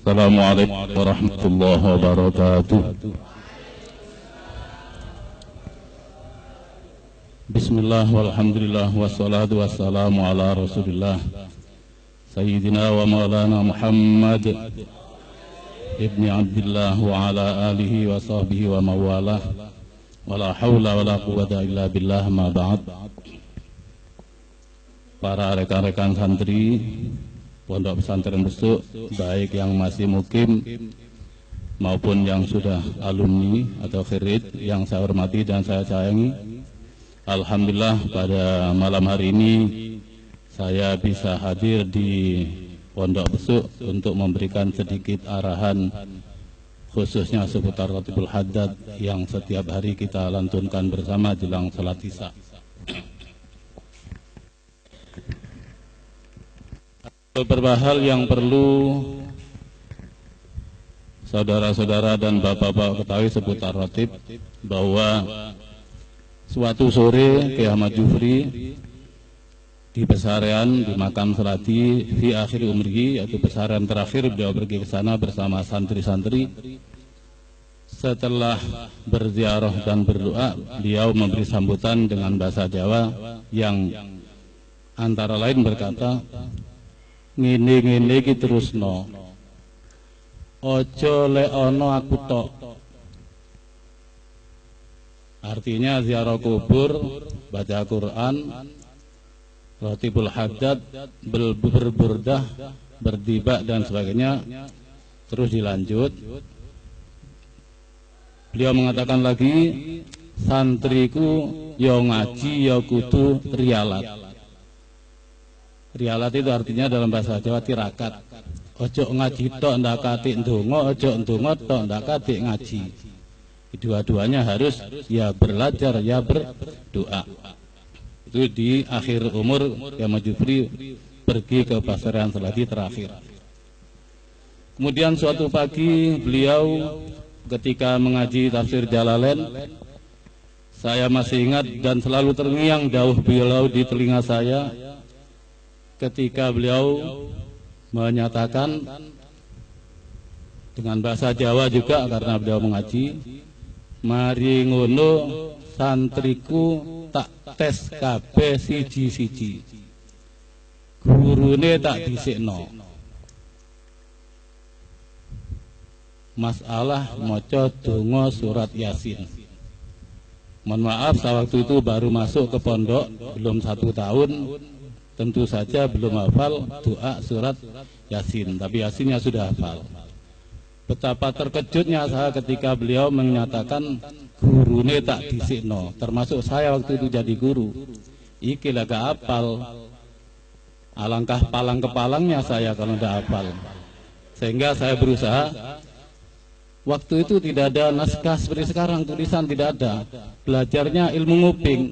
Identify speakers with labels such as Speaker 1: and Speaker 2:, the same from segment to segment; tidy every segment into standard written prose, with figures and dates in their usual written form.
Speaker 1: Assalamualaikum warahmatullahi wabarakatuh. Bismillah walhamdulillah wassalatu wassalamu ala rasulillah Sayyidina wa maulana Muhammad ibni Abdillah wa ala alihi wa sahbihi wa mawalah wa la hawla wa la quwwata illa billah ma ba'd. Para rekan-rekan santri Pondok Pesantren Besuk, baik yang masih mukim maupun yang sudah alumni atau khirid yang saya hormati dan saya sayangi. Alhamdulillah pada malam hari ini saya bisa hadir di Pondok Besuk untuk memberikan sedikit arahan khususnya seputar Ratibul Haddad yang setiap hari kita lantunkan bersama jelang salat Isya. Beberapa hal yang perlu saudara-saudara dan bapak-bapak ketahui seputar ratib, bahwa suatu sore Kiai Ahmad Jufri di pesarian di makam Seladi di akhir umri, yaitu pesarian terakhir, beliau pergi ke sana bersama santri-santri. Setelah berziarah dan berdoa, beliau memberi sambutan dengan bahasa Jawa yang antara lain berkata, ngene-ngene iki terusno, ojo lek ono aku tok. Artinya ziarah kubur, baca Quran, Ratibul Haddad, berburdah, berdibak dan sebagainya, terus dilanjut. Beliau mengatakan lagi, santriku yo ngaji yo kudu rialat. Rialat itu artinya dalam bahasa Jawa tirakat. Ojo ngaji tok ndak katik ndonga, ojo ndonga tok ndak katik ngaji. Dua-duanya harus ya belajar ya berdoa. Itu di akhir umur Kiai Ahmad Jufri pergi ke pesarian Seladi terakhir. Kemudian suatu pagi beliau ketika mengaji tafsir Jalalain, saya masih ingat dan selalu terngiang dawuh beliau di telinga saya ketika beliau menyatakan dengan bahasa Jawa juga karena beliau mengaji, mari ngono santriku tak tes kabeh siji-siji, gurune tak dhisikno, masalah maca donga surat Yasin. Mohon maaf, saya waktu itu baru masuk ke pondok, belum 1 tahun. Tentu saja belum hafal doa surat Yasin, tapi Yasinnya sudah hafal. Betapa terkejutnya saya ketika beliau menyatakan gurune tak dhisikno, termasuk saya waktu itu jadi guru. Iki lah gak hafal. Alangkah palang kepalangnya saya kalau tidak hafal. Sehingga saya berusaha. Waktu itu tidak ada naskah seperti sekarang, tulisan tidak ada. Belajarnya ilmu nguping.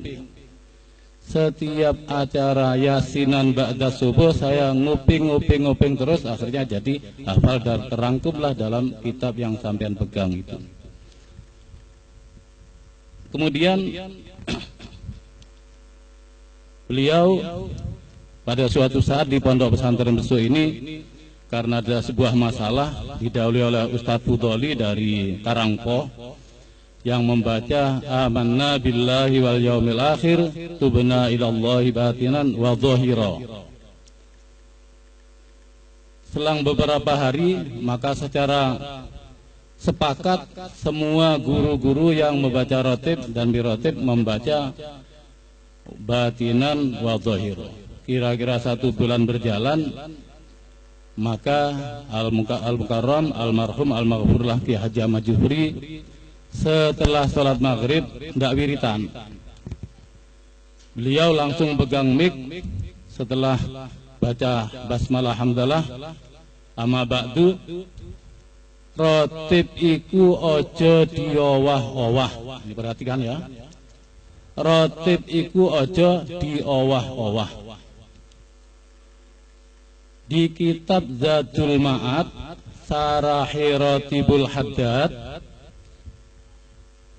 Speaker 1: Setiap acara yasinan ba'da subuh saya nguping terus, akhirnya jadi hafal dan terangkumlah dalam kitab yang sampean pegang itu. Kemudian beliau pada suatu saat di Pondok Pesantren Besuk ini, karena ada sebuah masalah, didahului oleh Ustadz Fudoli dari Karangpoh yang membaca amanna billahi wal yaumil akhir tubna ilallahi batinan wa dhahira. Selang beberapa hari, maka secara sepakat semua guru-guru yang membaca ratib dan birotib membaca batinan wa dhahira. Kira-kira 1 bulan berjalan, maka al-mukarram almarhum al-maghfurlah Kiai Haji Ahmad Jufri setelah sholat maghrib tidak wiritan, beliau langsung pegang mic setelah baca basmalah hamdalah, amma ba'du, ratib iku ojo diowah-owah. Diperhatikan ya, ratib iku ojo diowah-owah. Di kitab Zadul Ma'ad Sarahi Ratibul Haddad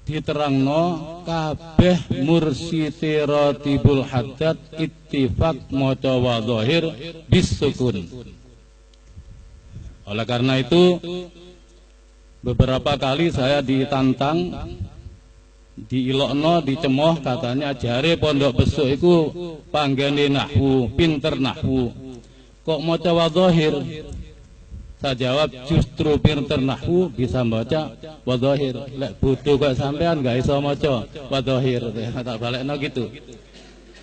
Speaker 1: diterangno kabeh mursiti Ratibul Haddad ittifaq maca wa dhahir bis sukun. Oleh karena itu beberapa kali saya ditantang, diilokno, dicemoh, katanya jare pondok besuk iku panggene nahwu, pinter nahwu, kok maca wa dhahir. Saya jawab, justru pinter nahwu bisa baca wa dhahir. Lek bodoh kok sampean gak iso maca wa dhahir. Tak balekno gitu.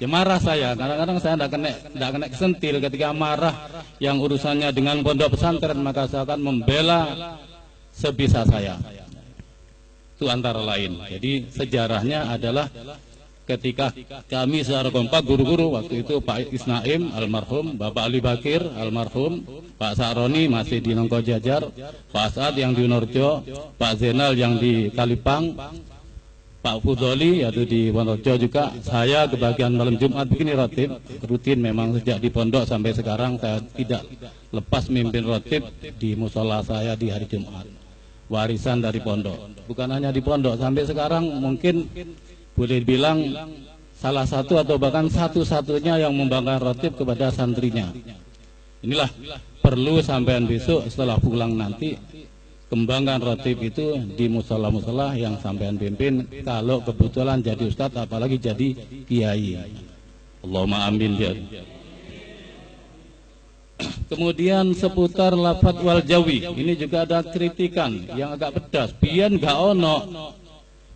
Speaker 1: Ya marah saya, kadang-kadang saya tidak kena kesentil ketika marah yang urusannya dengan pondok pesantren, maka saya akan membela sebisa saya. Itu antara lain. Jadi sejarahnya adalah ketika kami secara kompak, guru-guru waktu itu Pak Isnaim almarhum, Bapak Ali Bakir almarhum, Pak Sakroni masih di Nongko Jajar, Pak Asad yang di Unorjo, Pak Zainal yang di Kalipang, Pak Fudoli yaitu di Wonorejo juga. Saya kebagian malam Jumat begini rotib, rutin memang sejak di pondok sampai sekarang saya tidak lepas mimpin rotib di musola saya di hari Jumat. Warisan dari pondok. Bukan hanya di pondok, sampai sekarang mungkin boleh bilang salah satu atau bahkan satu-satunya yang membanggakan rotib kepada santrinya. Inilah perlu sampean besok setelah pulang nanti kembangkan rotib itu di musola-musola yang sampean pimpin, kalau kebetulan jadi ustadz apalagi jadi kiai. Allahumma amin ya. Kemudian seputar lafadz wal jawi, ini juga ada kritikan yang agak pedas. Biyen gak ono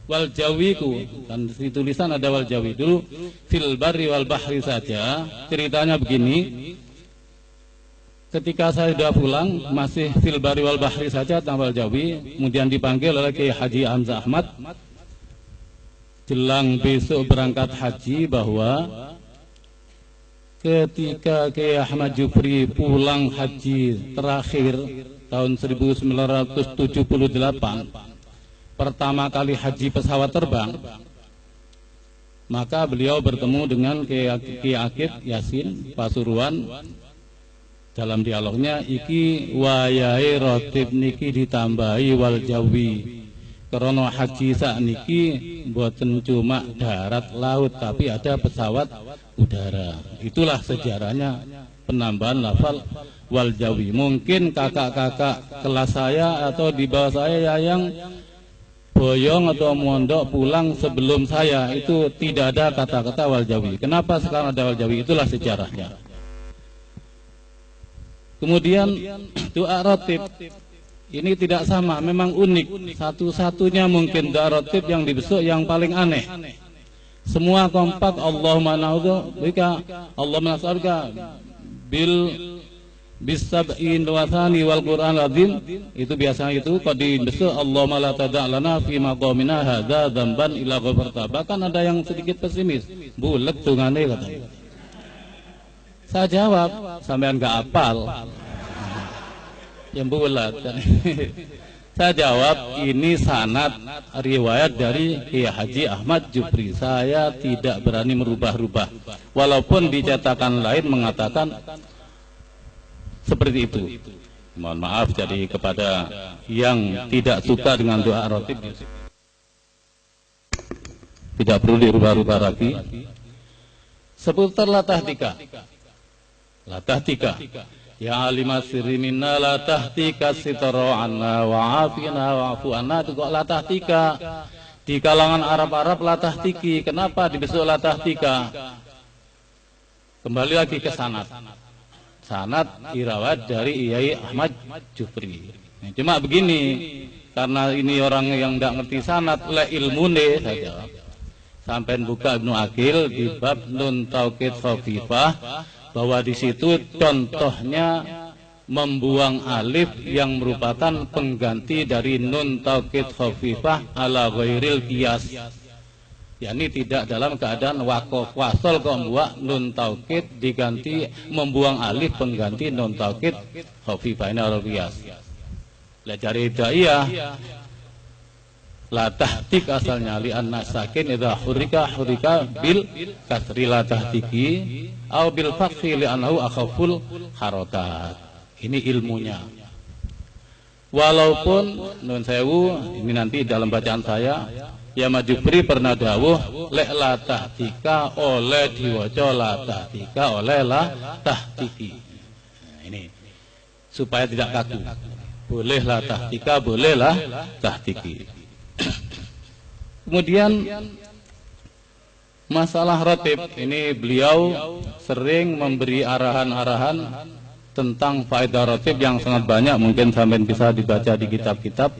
Speaker 1: wal jawiku, dan di tulisan ada wal jawi. Dulu fil barri wal bahri saja. Ceritanya begini, ketika saya sudah pulang masih fil barri wal bahri saja tambal jawi, kemudian dipanggil oleh Kiai Haji Hamzah Ahmad jelang besok berangkat haji, bahwa ketika Kiai Ahmad Jufri pulang haji terakhir tahun 1978, pertama kali haji pesawat terbang, maka beliau bertemu dengan Kiai Akid Yasin Pasuruan. Dalam dialognya, iki wayahe rotib niki ditambahi wal jawi, karena haji sak niki mboten cuma darat laut tapi ada pesawat udara. Itulah sejarahnya penambahan lafal wal jawi. Mungkin kakak-kakak kelas saya atau di bawah saya yang boyong atau mondok pulang sebelum saya itu tidak ada kata-kata wal jawi. Kenapa sekarang ada wal jawi? Itulah sejarahnya. Kemudian doa rotib ini tidak sama, memang unik. Satu-satunya mungkin doa rotib yang dibesuk yang paling aneh. Semua kompak, Allahumma na'udzubika, Allahumma nas'aluka bisab'in wathani wal Qur'an azim. Itu biasanya itu kalau dibesuk, Allahumma la tada'lana fi maqamina hadza dzamban ila ghafarta. Bahkan ada yang sedikit pesimis, bulet dungane katanya. Saya jawab, sampean gak apal yang bulat. Saya jawab, ini sanad riwayat dari Kiai Haji Ahmad Jufri. Saya tidak berani merubah-rubah, walaupun dicetakan lain mengatakan seperti itu. Mohon maaf jadi kepada yang tidak suka dengan doa rotib, tidak perlu dirubah-rubah lagi. Seputar latah tika, latah tika, ya alimat sirri minna latah tika sitaro anna wa'afina wa'afu anna. Itu kok latah tika di kalangan Arab-Arab latah tiki. Kenapa dibesuk latah tika? Kembali lagi ke sanad. Sanad irawat dari Kiai Ahmad Jufri. Cuma begini, karena ini orang yang tidak ngerti sanad, le ilmune saja. Sampai buka Ibnu Aqil di bab nun taukid khafifah, bahwa di situ contohnya membuang alif yang merupakan pengganti dari nun taukid khafifah ala ghairil qiyas. yakni tidak dalam keadaan wakof wasol kok membuat nun taukid diganti membuang alif pengganti nun taukid khafifah ini al qiyas. Belajar hidaiyah la tahtik asalnya li anna sakin idza hurika bil kasri la tahtiki au bil fathi li annahu akhaful harakat. Ini ilmunya. Walaupun nun sewu ini nanti dalam bacaan saya ya Majufri pernah dawuh lek la tahtika oleh diwaca la tahtika oleh la tahtiki. Nah, ini supaya tidak kaku. Bolehlah tahtika, bolehlah tahtiki. Kemudian masalah rotib ini beliau sering memberi arahan-arahan tentang faedah rotib yang sangat banyak, mungkin sampai bisa dibaca di kitab-kitab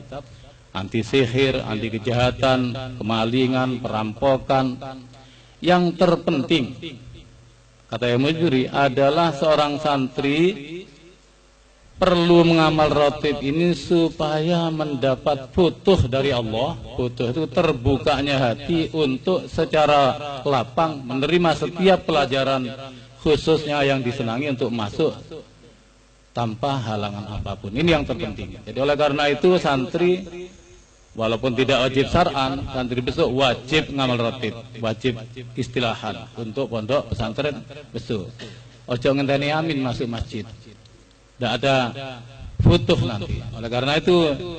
Speaker 1: anti sihir, anti kejahatan, kemalingan, perampokan. Yang terpenting kata Imam Juri adalah seorang santri perlu mengamal rotib ini supaya mendapat futuh dari Allah. Futuh itu terbukanya hati untuk secara lapang menerima setiap pelajaran khususnya yang disenangi untuk masuk tanpa halangan apapun. Ini yang terpenting. Jadi oleh karena itu santri walaupun tidak wajib syar'an, santri besok wajib ngamal rotib, wajib istilahan untuk pondok pesantren besok. Ojo ngenteni amin masuk masjid. Tidak ada futuh nanti. Oleh karena itu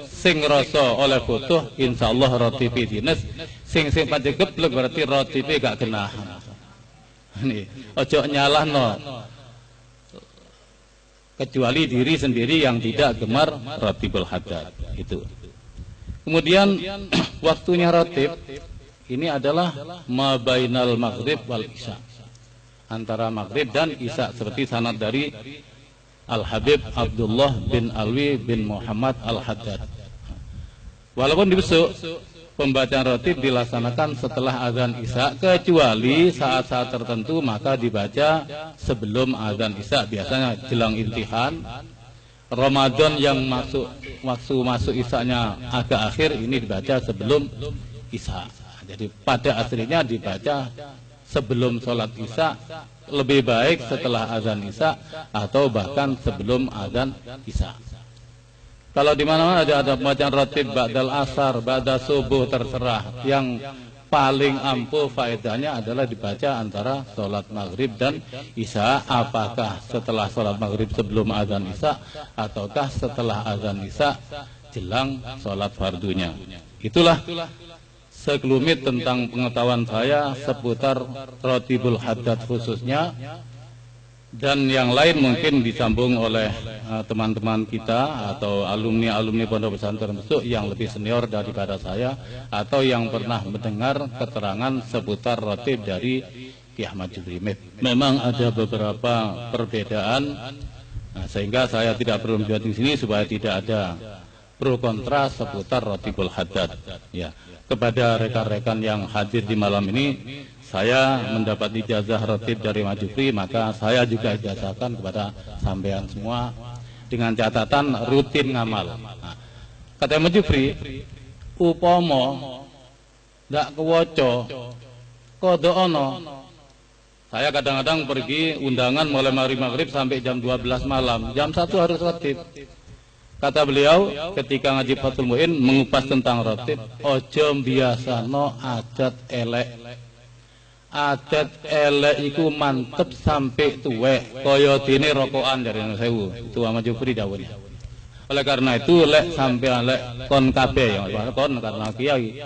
Speaker 1: sing rasa oleh futuh insyaallah rotibi dinas, sing pancen geblek berarti rotibi gak kena. Ini ojo nyalahno kecuali diri sendiri yang tidak gemar rotibul haddad itu. Kemudian waktunya rotib ini adalah mabainal maghrib wal isya, antara maghrib dan isya, seperti sanad dari Al-Habib Abdullah bin Alwi bin Muhammad Al-Haddad. Walaupun di besok pembacaan rotib dilaksanakan setelah azan isya, kecuali saat-saat tertentu maka dibaca sebelum azan isya, biasanya jelang intihan Ramadan yang waktu masuk isya-nya agak akhir, ini dibaca sebelum isya. Jadi pada aslinya dibaca sebelum sholat isya, lebih baik setelah azan isya atau bahkan sebelum azan isya. Kalau di mana-mana ada bacaan rotib ba'dal asar, ba'da subuh, terserah. Yang paling ampuh faedahnya adalah dibaca antara sholat maghrib dan isya. Apakah setelah sholat maghrib sebelum azan isya ataukah setelah azan isya jelang sholat fardunya. Itulah sekelumit tentang pengetahuan saya seputar rotibul haddad khususnya, dan yang lain mungkin disambung oleh teman-teman kita atau alumni-alumni pondok pesantren besok yang lebih senior daripada saya atau yang pernah mendengar keterangan seputar rotib dari Ki Ahmad Jufri. Memang ada beberapa perbedaan, sehingga saya tidak perlu menjawab di sini supaya tidak ada pro kontra seputar rotibul haddad. Ya, kepada rekan-rekan yang hadir di malam ini, saya mendapat ijazah rotib dari Mas Jufri, maka saya juga ijazahkan kepada sampean semua dengan catatan rutin ngamal. Nah, kata Mas Jufri, upomo ndak kewoco kodo ono. Saya kadang-kadang pergi undangan mulai maghrib sampai jam 12 malam, jam 1 harus rotib. Kata beliau ketika ngaji Fathul Mu'in mengupas tentang rotib, ojo biasano adat elek. Adat elek iku mantep sampai tuwek kaya dene rokokan dari sewu. Itu Ahmad Jufri dawuhnya. Oleh karena itu lek sampean lek kon kabeh ya kon karena kiai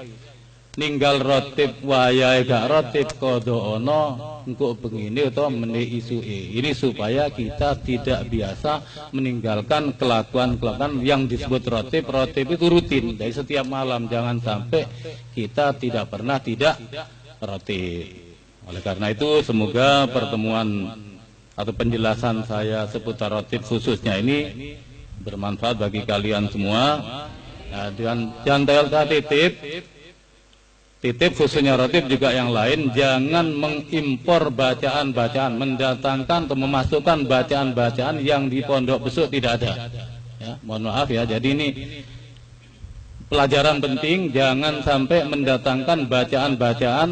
Speaker 1: ninggal rotib wayahe gak rotib kodo ono engko begini atau meni isuke. Ini supaya kita tidak biasa meninggalkan kelakuan-kelakuan yang disebut rotib. Rotib itu rutin dari setiap malam, jangan sampai kita tidak pernah tidak rotib. Oleh karena itu semoga pertemuan atau penjelasan saya seputar rotib khususnya ini bermanfaat bagi kalian semua. Nah, dan jangan titip khususnya rotib juga yang lain, jangan mengimpor bacaan-bacaan, mendatangkan atau memasukkan bacaan-bacaan yang di pondok besok tidak ada. Ya, mohon maaf ya. Jadi ini pelajaran penting, jangan sampai mendatangkan bacaan-bacaan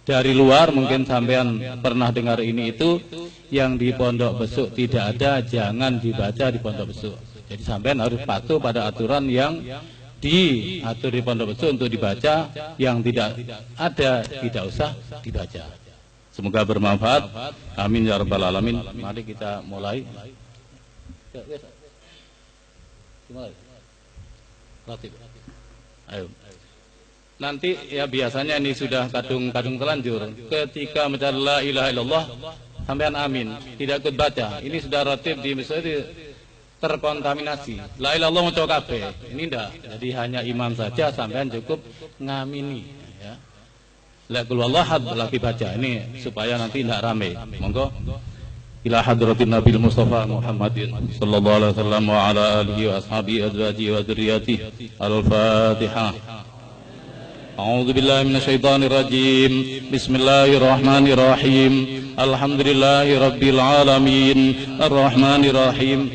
Speaker 1: dari luar. Mungkin sampean pernah dengar ini itu yang di pondok besok tidak ada, jangan dibaca di pondok besok. Jadi sampean harus patuh pada aturan yang diatur di pondok besok untuk dibaca, yang tidak ada tidak usah dibaca. Semoga bermanfaat. Amin ya rabbal alamin. Mari kita mulai. Ayo. Nanti ya biasanya ini sudah kadung-kadung telanjur. Ketika mengucapkan la ilaha illallah sampean amin, tidak ikut baca. Ini sudah rotib di masjid terkontaminasi. La ilallah mau kabeh. Ini ndak. Jadi hanya imam saja sampean cukup ngamini ya. La qul wallahu lagi baca ini supaya nanti ndak rame. Monggo ila hadratin Nabil Mustafa Muhammadin sallallahu alaihi wasallam wa ala alihi wa ashabihi azwajihi wa dzurriyyatihi. Al-Fatihah. A'udzu billahi minasyaitonir rajim. Bismillahirrahmanirrahim. Alhamdulillahi rabbil alamin. Arrahmanir rahim.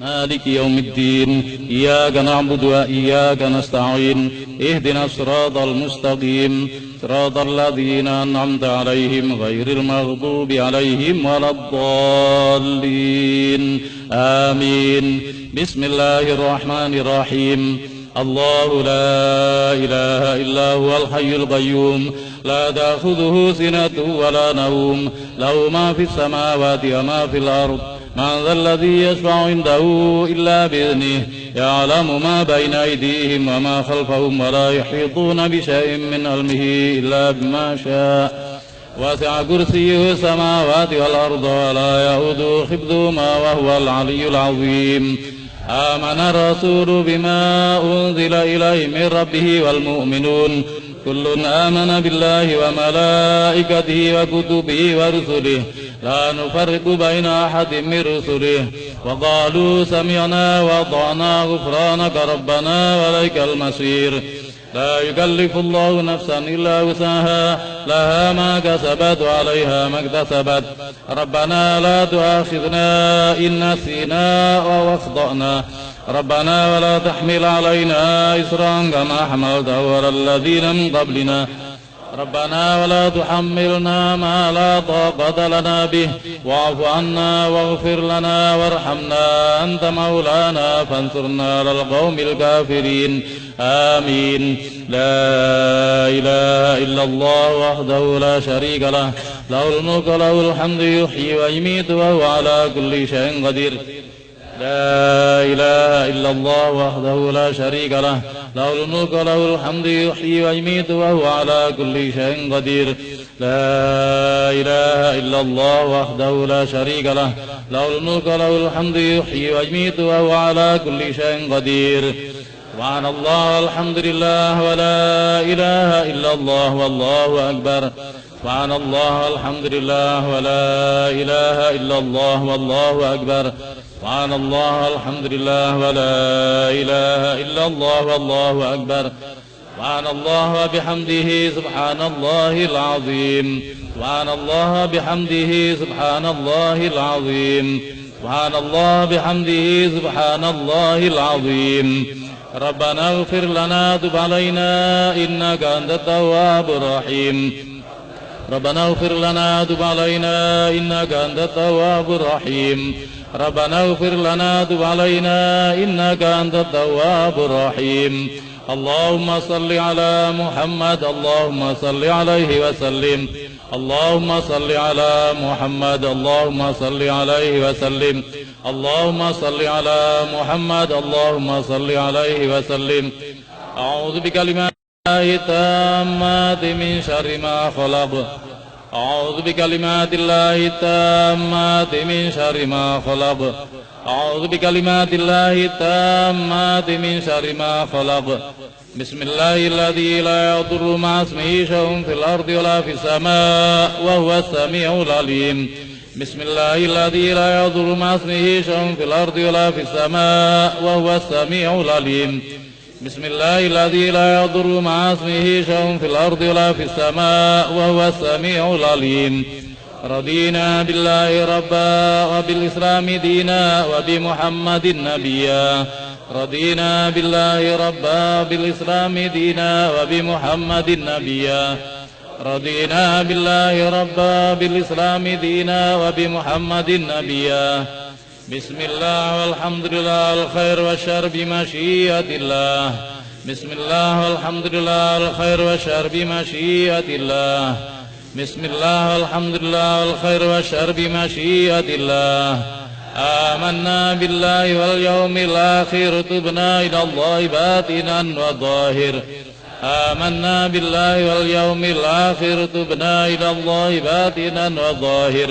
Speaker 1: Maliki yaumiddin. Iyyaka na'budu wa iyyaka nasta'in. Ihdinas siratal mustaqim. Siratal ladzina an'amta 'alaihim ghairil maghdubi 'alaihim waladdallin. Amin. Bismillahirrahmanirrahim. الله لا إله إلا هو الحي القيوم لا تأخذه سنة ولا نوم له ما في السماوات وما في الأرض من ذا الذي يشفع عنده إلا بإذنه يعلم ما بين أيديهم وما خلفهم ولا يحيطون بشيء من علمه إلا بما شاء وسع كرسيه السماوات والأرض ولا يؤوده حفظهما وهو العلي العظيم. آمن الرسول بما أنزل إليه من ربه والمؤمنون كل آمن بالله وملائكته وكتبه ورسله لا نفرق بين أحد من رسله وقالوا سمعنا وأطعنا غفرانك ربنا وإليك المصير. لا يكلف الله نفسا إلا وسعها لها ما كسبت وعليها ما اكتسبت. ربنا لا تؤاخذنا إن نسينا أو أخطأنا ربنا ولا تحمل علينا إصرا كما حملته على الذين من قبلنا ربنا ولا تحملنا ما لا طاقة لنا به واعف عنا واغفر لنا وارحمنا أنت مولانا فانصرنا على القوم الكافرين. آمين. لا إله إلا الله وحده لا شريك له له الملك وله الحمد يحيي ويميت وهو على كل شيء قدير. لا إله إلا الله وحده لا شريك له له الملك وله الحمد يحيي ويميت وهو على كل شيء قدير. لا إله إلا الله وحده لا شريك له له الملك وله الحمد يحيي ويميت وهو على كل شيء قدير. سبحان الله والحمد لله ولا إله إلا الله والله أكبر. سبحان الله والحمد لله ولا إله إلا الله والله أكبر. سبحان الله والحمد لله ولا إله إلا الله والله أكبر. سبحان الله وبحمده سبحان الله العظيم. سبحان الله بحمده سبحان الله العظيم. سبحان الله بحمده سبحان الله العظيم. ربنا اغفر لنا تب علينا إنك أنت التواب الرحيم. ربنا اغفر لنا تب علينا إنك أنت التواب الرحيم. ربنا اغفر لنا تب علينا إنك أنت التواب الرحيم. اللهم صل على محمد اللهم صل عليه وسلم. اللهم صل على محمد اللهم صل عليه وسلم. اللهم صل على محمد اللهم صل عليه وسلم. أعوذ بكلمات الله التامات من شر ما خلق. أعوذ بكلمات الله التامات من شر ما خلق. أعوذ بكلمات الله التامات من شر ما خلق. بسم الله الذي لا يضر مع اسمه شيء في الأرض ولا في السماء وهو السميع العليم. بسم الله الذي لا يضر مع اسمه شيء في الأرض ولا في السماء وهو السميع العليم. بسم الله الذي لا يضر مع اسمه شيء في الأرض ولا في السماء وهو السميع العليم. رضينا بالله ربا وبالإسلام دينا وبمحمد نبيا. رضينا بالله ربا وبالإسلام دينا وبمحمد نبيا. رضينا بالله ربا بالإسلام دينا وبمحمد نبيا. بسم الله والحمد لله الخير والشر بمشيئة الله. بسم الله والحمد لله الخير والشر بمشيئة الله. بسم الله والحمد لله الخير والشر بمشيئة الله. آمنا بالله واليوم الآخر تبنا إلى الله باطنا وظاهر. آمنا بالله واليوم الآخر تبنا إلى الله باطنا وظاهر.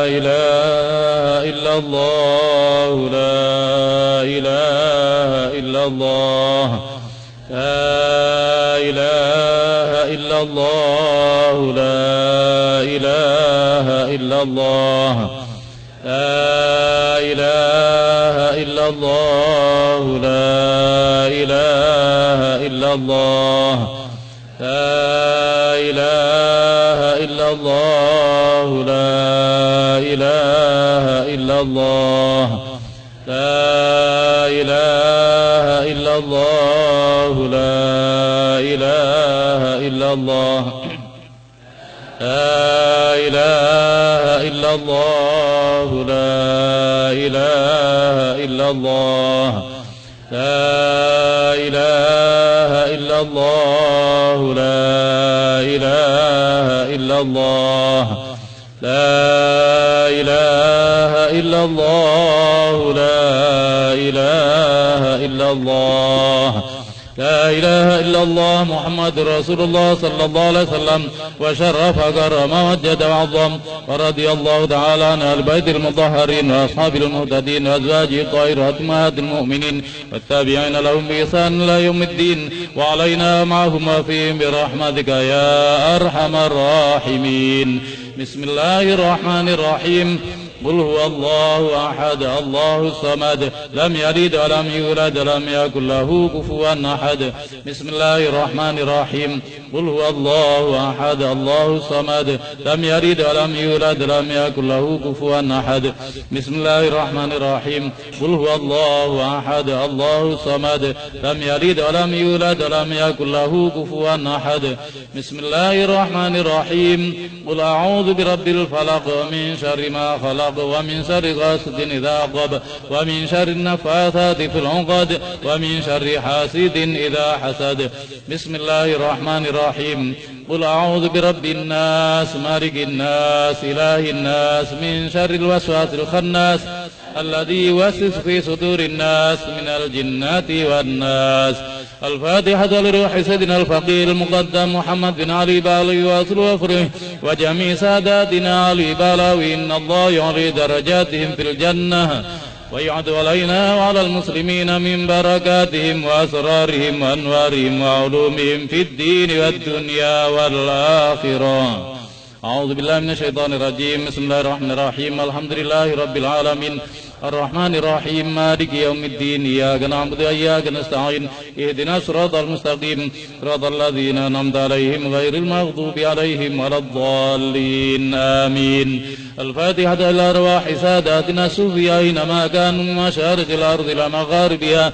Speaker 1: إلا الله لا إله إلا الله لا إله إلا الله لا إله إلا الله لا إله إلا الله لا إله إلا الله لا إله إلا الله لا إله إلا الله لا إله إلا الله لا إله إلا الله لا إله إلا الله لا إله إلا الله لا إله إلا الله لا إله إلا الله لا إله إلا الله لا إله إلا الله لا إله إلا الله محمد رسول الله صلى الله عليه وسلم وشرف كرم ومجد وعظم ورضي الله تعالى عن أهل البيت المطهرين وأصحاب المهتدين وأزواجه الطاهرات أمهات المؤمنين والتابعين لهم بإحسان إلى يوم الدين وعلينا معهم وفيهم برحمتك يا أرحم الراحمين. بسم الله الرحمن الرحيم. قل هو الله أحد الله الصمد لم يلد ولم يولد ولم يكن له كفوا أحد. بسم الله الرحمن الرحيم. قل هو الله أحد الله الصمد لم يلد ولم يولد ولم يكن له كفوا أحد. بسم الله الرحمن الرحيم. قل هو الله أحد الله الصمد لم يلد ولم يولد ولم يكن له كفوا أحد. بسم الله الرحمن الرحيم. قل أعوذ برب الفلق من شر ما خلق ومن شر غاسق إذا وقب ومن شر النفاثات في العقد ومن شر حاسد إذا حسد. بسم الله الرحمن الرحيم. قل أعوذ برب الناس مالك الناس إله الناس من شر الوسواس الخناس الذي يوسوس في صدور الناس من الجنة والناس. الفاتحة لروح سيدنا الفقير المقدم محمد بن علي بالاوي وأصل وفره وجميع ساداتنا علي بالاوي. إن الله يعلي درجاتهم في الجنة ويعد علينا وعلى المسلمين من بركاتهم وأسرارهم وأنوارهم وعلومهم في الدين والدنيا والآخرة. أعوذ بالله من الشيطان الرجيم. بسم الله الرحمن الرحيم. الحمد لله رب العالمين الرحمن الرحيم مالك يوم الدين إياك نعبد وإياك نستعين اهدنا الصراط المستقيم صراط الذين أنعمت عليهم غير المغضوب عليهم ولا الضالين آمين. الفاتحة إلى أرواح ساداتنا الصوفية أينما كانوا من مشارق الأرض إلى مغاربها.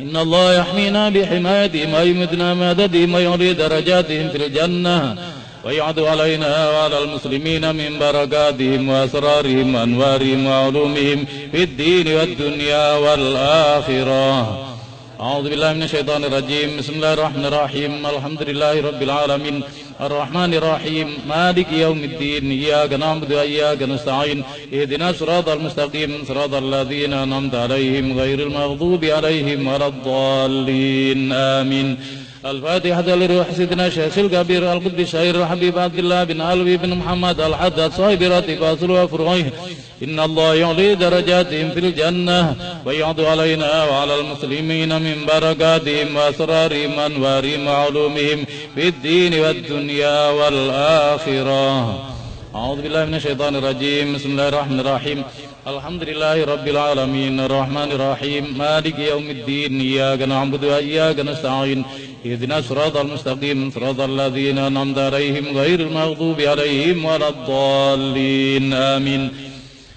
Speaker 1: إن الله يحمينا بحمايتهم ويمدنا مددهم ويعلي درجاتهم في الجنة ويعد علينا وعلى المسلمين من بركاتهم وأسرارهم وأنوارهم وعلومهم في الدين والدنيا والآخرة. أعوذ بالله من الشيطان الرجيم. بسم الله الرحمن الرحيم. الحمد لله رب العالمين الرحمن الرحيم مالك يوم الدين إياك نعبد وإياك نستعين اهدنا الصراط المستقيم صراط الذين أنعمت عليهم غير المغضوب عليهم ولا الضالين آمين. الفاتحة لروح سيدنا الشيخ الكبير القدس الشهير الحبيب عبد الله بن علوي بن محمد الحداد صاحب راتب أصل وفروعه. إن الله يعلي درجاتهم في الجنة ويعد علينا وعلى المسلمين من بركاتهم وأسرارهم وأنوارهم وعلومهم في الدين والدنيا والآخرة. أعوذ بالله من الشيطان الرجيم. بسم الله الرحمن الرحيم. الحمد لله رب العالمين الرحمن الرحيم مالك يوم الدين إياك نعبد وإياك نستعين اهدنا الصراط المستقيم صراط الذين أنعمت عليهم غير المغضوب عليهم ولا الضالين آمين.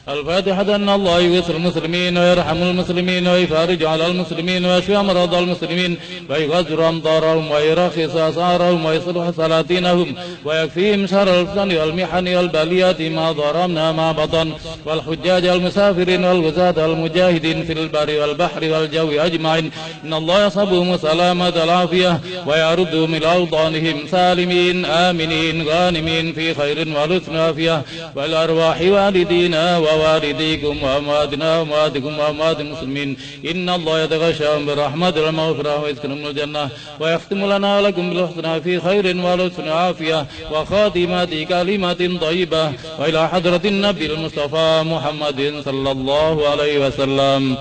Speaker 1: الفاتحة. أن الله يغيث المسلمين ويرحم المسلمين ويفارج على المسلمين ويشفي أمراض المسلمين ويغزر أمطارهم ويرخص أسعارهم ويصلح سلاطينهم ويكفيهم شر الفتن والمحن والبليات ما ضرمنا ما بطن والحجاج المسافرين والغزاة المجاهدين في البر والبحر والجو أجمعين. إن الله يصبهم سلامة العافية ويردهم إلى أوطانهم سالمين آمنين غانمين في خير ولطف عافية والأرواح والدينا ووالديكم وأمواتنا وأمواتكم وأموات المسلمين إن الله يتغشاهم بالرحمة والمغفرة ويسكنهم الجنة ويختم لنا ولكم بالحسنى في خير ولطف عافية وخاتمات كلمات طيبة وإلى حضرة النبي المصطفى محمد صلى الله عليه وسلم.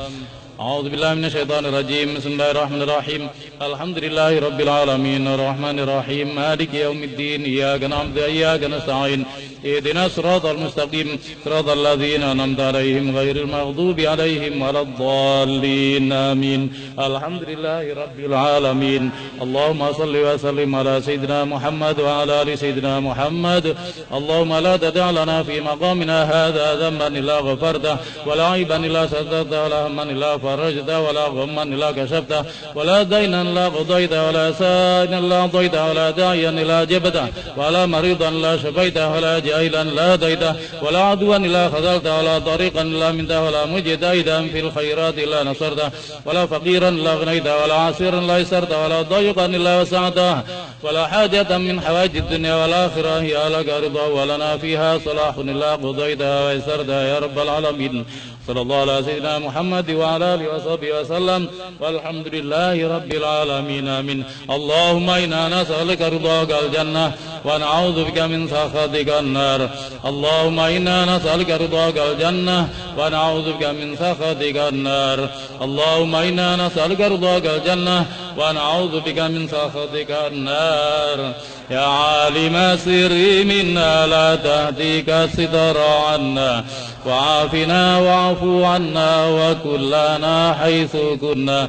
Speaker 1: أعوذ بالله من الشيطان الرجيم. بسم الله الرحمن الرحيم. الحمد لله رب العالمين الرحمن الرحيم مالك يوم الدين إياك نعبد وإياك نستعين اهدنا الصراط المستقيم صراط الذين أنعمت عليهم غير المغضوب عليهم ولا الضالين آمين. الحمد لله رب العالمين. اللهم صل وسلم على سيدنا محمد وعلى آل سيدنا محمد. اللهم لا تدع لنا في مقامنا هذا ذنبا إلا غفرته ولا عيبا إلا سترته ولا هما إلا فرجته ولا غما إلا كشفته ولا دينا إلا قضيته ولا سائلا إلا أعطيته ولا داعيا إلا جبته ولا مريضا إلا شفيته ولا جاهلا لا هديته ولا عدوا إلا خذلته ولا طريقا إلا منته ولا مجتهدا في الخيرات إلا نصرته ولا فقيرا إلا أغنيته ولا عسيرا إلا يسرته ولا ضيقا إلا وسعته ولا حاجة من حوائج الدنيا والآخرة هي لك رضا ولنا فيها صلاح إلا قضيتها ويسرتها يا رب العالمين. صلى الله على سيدنا محمد وعلى آله وصحبه وسلم والحمد لله رب العالمين آمين. اللهم إنا نسألك رضاك الجنة ونعوذ بك من سخطك النار. اللهم إنا نسألك رضاك الجنة ونعوذ بك من سخطك النار. اللهم إنا نسألك رضاك الجنة ونعوذ بك من سخطك النار. يا عالم سري منا لا تهديك الستر عنا وعافنا واعف عنا وكلنا حيث كنا.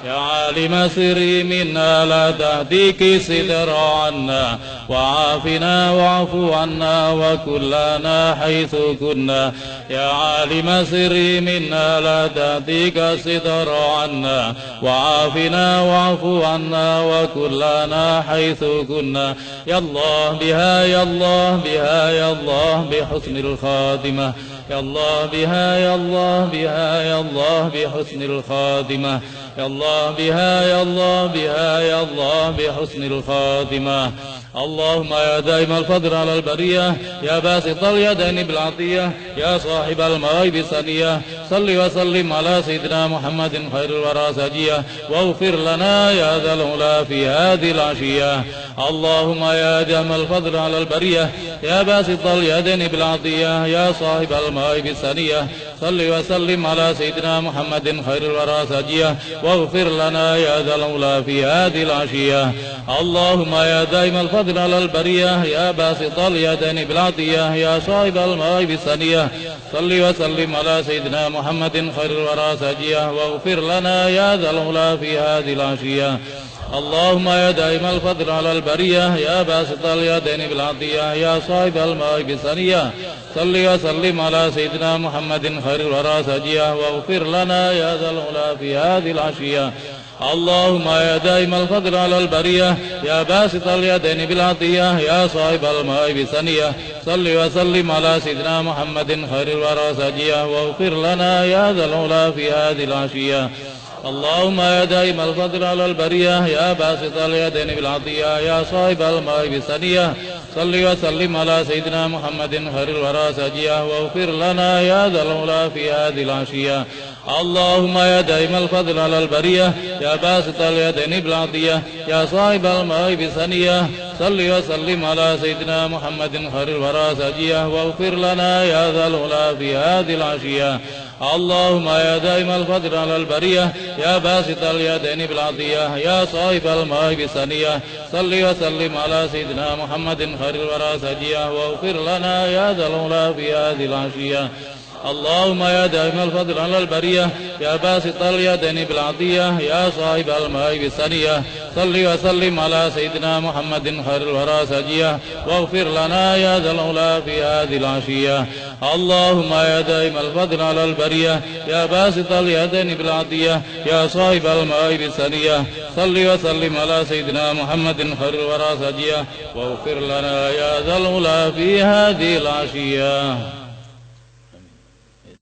Speaker 1: يا عالم سري منا لا تهديك الستر عنا وعافنا واعف عنا وكلنا حيث كنا. يا عالم سري منا لا تهديك الستر عنا وعافنا واعف عنا وكلنا حيث كنا. يا الله بها يا الله بها يا الله بحسن الخاتمة. يا الله بها يا الله بها يا الله بحسن الخاتمة. يا الله بها يا الله بها يا الله بحسن الخاتمة. اللهم يا دائم الفضل على البرية يا باسط اليدين بالعطية يا صاحب المواهب السنية صل وسلم على سيدنا محمد خير الورى سجية واغفر لنا يا ذا العلا في هذه العشية. اللهم يا دائم الفضل على البرية يا باسط اليدين بالعطية يا صاحب المواهب السنية صل وسلم على سيدنا محمد خير الورى سجية واغفر لنا يا ذا العلا في هذه العشية. اللهم يا دائم الفضل على البرية يا باسط اليدين بالعطية يا صاحب المواهب السنية صل وسلم على سيدنا محمد خير الورى سجية واغفر لنا يا ذا العلا في هذه العشية. اللهم يا دائم الفضل على البرية يا باسط اليدين بالعطية يا صاحب المواهب السنية صل وسلم على سيدنا محمد خير الورى سجية واغفر لنا يا ذا العلا في هذه العشية. اللهم يا دائم الفضل على البرية يا باسط اليدين بالعطية يا صاحب المواهب السنية صل وسلم على سيدنا محمد خير الورى سجية واغفر لنا يا ذا العلا في هذه العشية. اللهم يا دائم الفضل على البرية يا باسط اليدين بالعطية يا صاحب المواهب السنية صل وسلم على سيدنا محمد خير الورى سجية واغفر لنا يا ذا العلا في هذه العشية. اللهم يا دائم الفضل على البرية يا باسط اليدين بالعطية يا صاحب المواهب السنية صل وسلم على سيدنا محمد خير الورى سجية واغفر لنا يا ذا العلا في هذه العشية. اللهم يا دائم الفضل على البرية يا باسط اليدين بالعطية يا صاحب المواهب السنية صل وسلم على سيدنا محمد خير الورى سجية واغفر لنا يا ذا العلا في هذه العشية. اللهم يا دائم الفضل على البرية يا باسط اليدين بالعطية يا صاحب المواهب السنية صل وسلم على سيدنا محمد خير الورى سجية واغفر لنا يا ذا العلا في هذه العشية. اللهم يا دائم الفضل على البرية يا باسط اليدين بالعطية يا صاحب المواهب السنية صل وسلم على سيدنا محمد خير الورى سجية واغفر لنا يا ذا العلا في هذه العشية.